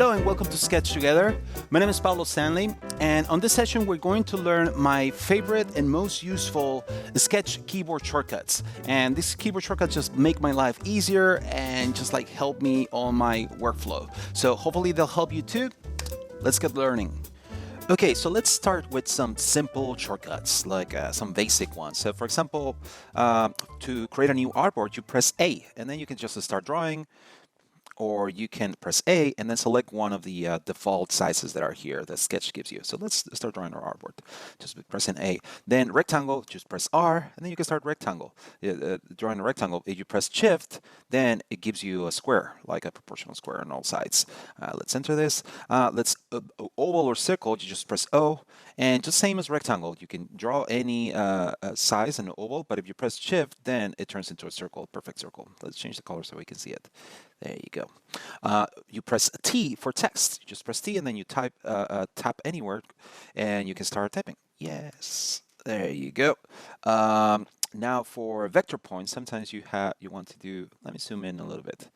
Hello and welcome to Sketch Together. My name is Pablo Stanley, and on this session we're going to learn my favorite and most useful Sketch keyboard shortcuts. And these keyboard shortcuts just make my life easier and just like help me on my workflow. So hopefully they'll help you too. Let's get learning. Okay, so let's start with some simple shortcuts, like some basic ones. So for example, to create a new artboard, you press A, and then you can just start drawing. Or you can press A and then select one of the default sizes that are here that Sketch gives you. So let's start drawing our artboard. Just pressing A. Then rectangle, just press R, and then you can start rectangle. Drawing a rectangle, if you press Shift, then it gives you a square, like a proportional square on all sides. Let's enter this. Let's oval or circle, you just press O. And just same as rectangle, you can draw any size in an oval, but if you press Shift, then it turns into a circle, perfect circle. Let's change the color so we can see it. There you go. You press T for text. You just press T and then you tap any word and you can start typing. Yes, there you go. Now for vector points, sometimes you want to do, let me zoom in a little bit.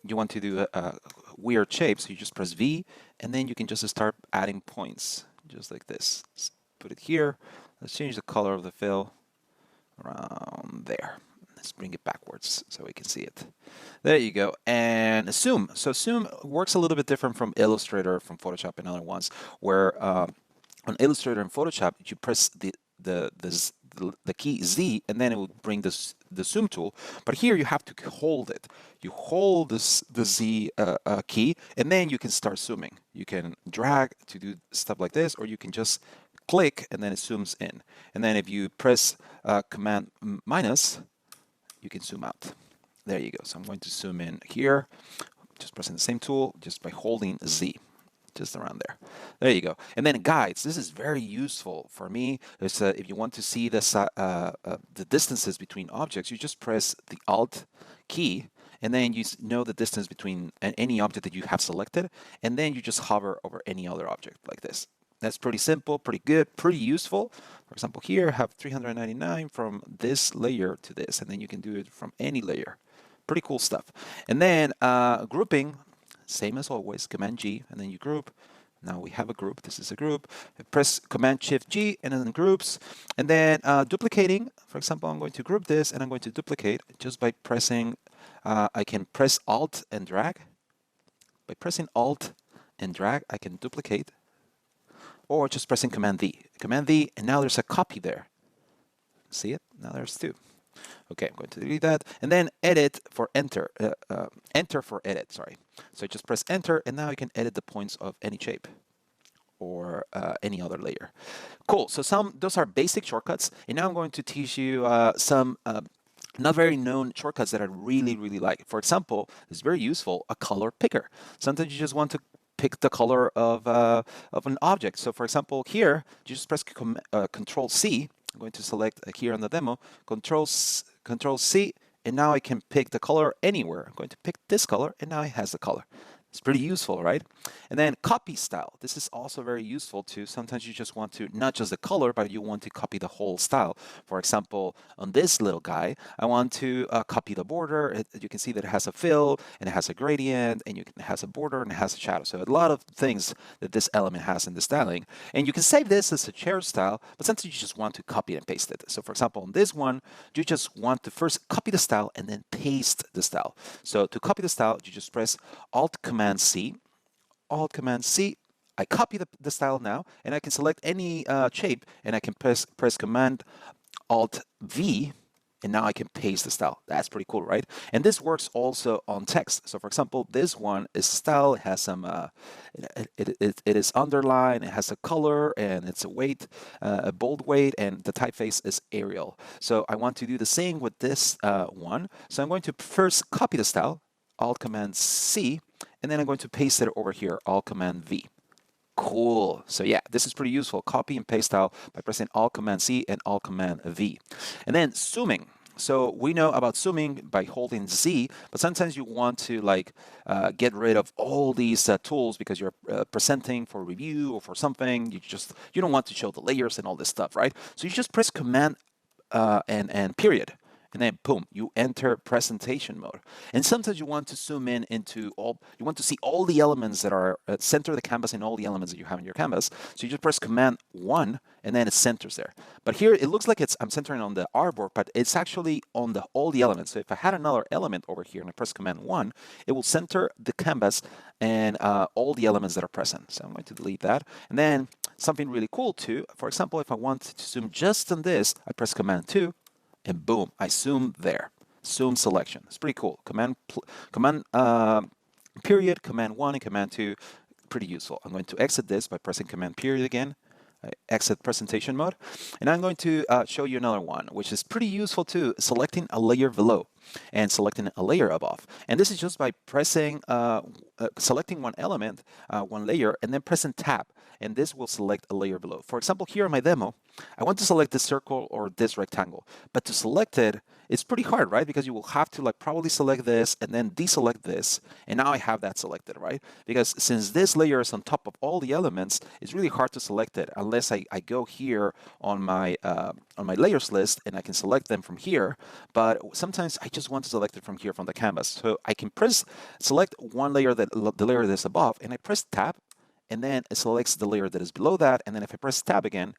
You want to do weird shapes, so you just press V and then you can just start adding points, just like this. Let's put it here. Let's change the color of the fill around there. Let's bring it backwards so we can see it. There you go. And zoom. So zoom works a little bit different from Illustrator, from Photoshop and other ones, where on Illustrator and Photoshop, you press the key Z and then it will bring the zoom tool. But here you have to hold it. You hold the Z key and then you can start zooming. You can drag to do stuff like this, or you can just click and then it zooms in. And then if you press Command minus, you can zoom out. There you go. So I'm going to zoom in here, just pressing the same tool, just by holding Z, just around there. There you go. And then guides. This is very useful for me. It's, if you want to see the distances between objects, you just press the Alt key, and then you know the distance between any object that you have selected, and then you just hover over any other object like this. That's pretty simple, pretty good, pretty useful. For example, here I have 399 from this layer to this, and then you can do it from any layer. Pretty cool stuff. And then grouping, same as always, Command G, and then you group. Now we have a group. This is a group. I press Command Shift G, and then groups. And then duplicating, for example, I'm going to group this, and I'm going to duplicate just by pressing, I can press Alt and drag. By pressing Alt and drag, I can duplicate. Or just pressing Command V. Command V, and now there's a copy there. See it? Now there's two. Okay, I'm going to delete that. And then edit for enter. Enter for edit, sorry. So just press enter, and now you can edit the points of any shape or any other layer. Cool, so those are basic shortcuts. And now I'm going to teach you some not very known shortcuts that I really, really like. For example, it's very useful, a color picker. Sometimes you just want to pick the color of an object. So for example, here, you just press Control C. I'm going to select here on the demo, Control C, and now I can pick the color anywhere. I'm going to pick this color, and now it has the color. It's pretty useful, right? And then copy style. This is also very useful too. Sometimes you just want to, not just the color, but you want to copy the whole style. For example, on this little guy, I want to copy the border. You can see that it has a fill, and it has a gradient, and it has a border, and it has a shadow. So a lot of things that this element has in the styling. And you can save this as a shared style, but sometimes you just want to copy and paste it. So for example, on this one, you just want to first copy the style and then paste the style. So to copy the style, you just press Alt Command C, Alt Command C. I copy the style now, and I can select any shape, and I can press Command Alt V, and now I can paste the style. That's pretty cool, right? And this works also on text. So for example, this one is style. It has some, it is underlined, it has a color, and it's a weight, a bold weight, and the typeface is Arial. So I want to do the same with this one. So I'm going to first copy the style, Alt Command C, and then I'm going to paste it over here, Alt Command V. Cool. So yeah, this is pretty useful. Copy and paste style by pressing Alt Command C and Alt Command V. And then zooming. So we know about zooming by holding Z, but sometimes you want to like get rid of all these tools because you're presenting for review or for something. You don't want to show the layers and all this stuff, right? So you just press Command and period. and then boom, you enter presentation mode. And sometimes you want to zoom in into you want to see all the elements that are center the canvas and all the elements that you have in your canvas. So you just press Command 1 and then it centers there. But here it looks like I'm centering on the artboard, but it's actually on all the elements. So if I had another element over here and I press Command 1, it will center the canvas and all the elements that are present. So I'm going to delete that. And then something really cool too, for example, if I want to zoom just on this, I press Command 2 and boom, I zoom there. Zoom selection. It's pretty cool. Command period, Command 1 and Command 2, pretty useful. I'm going to exit this by pressing Command period again. I exit presentation mode. And I'm going to show you another one, which is pretty useful too, selecting a layer below and selecting a layer above. And this is just by pressing, selecting one element, one layer, and then pressing Tab. And this will select a layer below. For example, here in my demo, I want to select this circle or this rectangle. But to select it, it's pretty hard, right? Because you will have to probably select this and then deselect this. And now I have that selected, right? Because since this layer is on top of all the elements, it's really hard to select it unless I go here on my layers list and I can select them from here. But sometimes I just want to select it from here from the canvas. So I can select one layer, the layer that's above, and I press Tab. And then it selects the layer that is below that. And then if I press Tab again,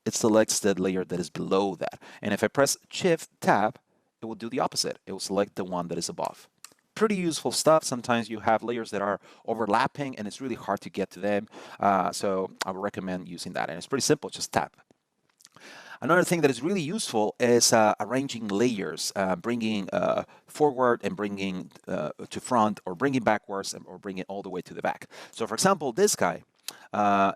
it selects the layer that is below that. And if I press Shift Tab, it will do the opposite. It will select the one that is above. Pretty useful stuff. Sometimes you have layers that are overlapping and it's really hard to get to them. So I would recommend using that. And it's pretty simple, just tap. Another thing that is really useful is arranging layers, bringing forward and bringing to front, or bringing backwards or bring it all the way to the back. So for example, this guy,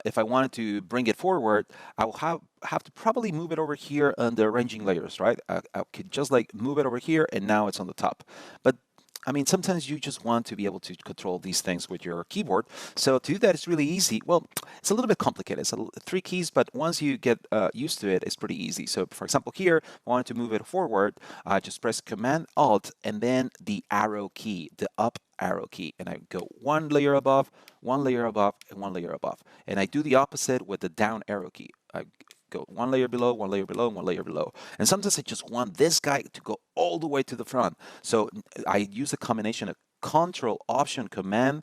if I wanted to bring it forward, I will have to probably move it over here under arranging layers, right? I could just move it over here and now it's on the top. But I mean, sometimes you just want to be able to control these things with your keyboard. So to do that, it's really easy. Well, it's a little bit complicated. It's 3 keys, but once you get used to it, it's pretty easy. So for example, here, I wanted to move it forward, just press Command Alt and then the arrow key, the up arrow key. And I go one layer above, one layer above, and one layer above. And I do the opposite with the down arrow key. I go one layer below, one layer below, one layer below. And sometimes I just want this guy to go all the way to the front. So I use a combination of Control, Option, Command,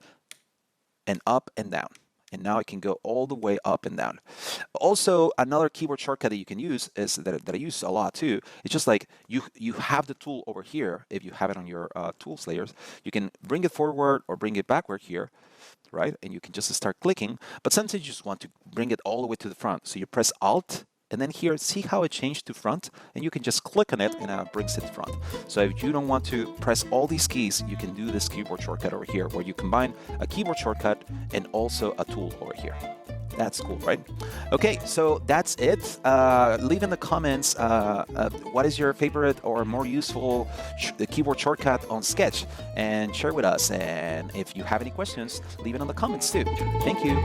and up and down. And now I can go all the way up and down. Also, another keyboard shortcut that you can use is that I use a lot too. It's just you have the tool over here. If you have it on your tools layers, you can bring it forward or bring it backward here, right? And you can just start clicking. But sometimes you just want to bring it all the way to the front. So you press Alt, and then here, see how it changed to front? And you can just click on it and it brings it to front. So if you don't want to press all these keys, you can do this keyboard shortcut over here, where you combine a keyboard shortcut and also a tool over here. That's cool, right? Okay, so that's it. Leave in the comments what is your favorite or more useful keyboard shortcut on Sketch, and share with us. And if you have any questions, leave it in the comments too. Thank you.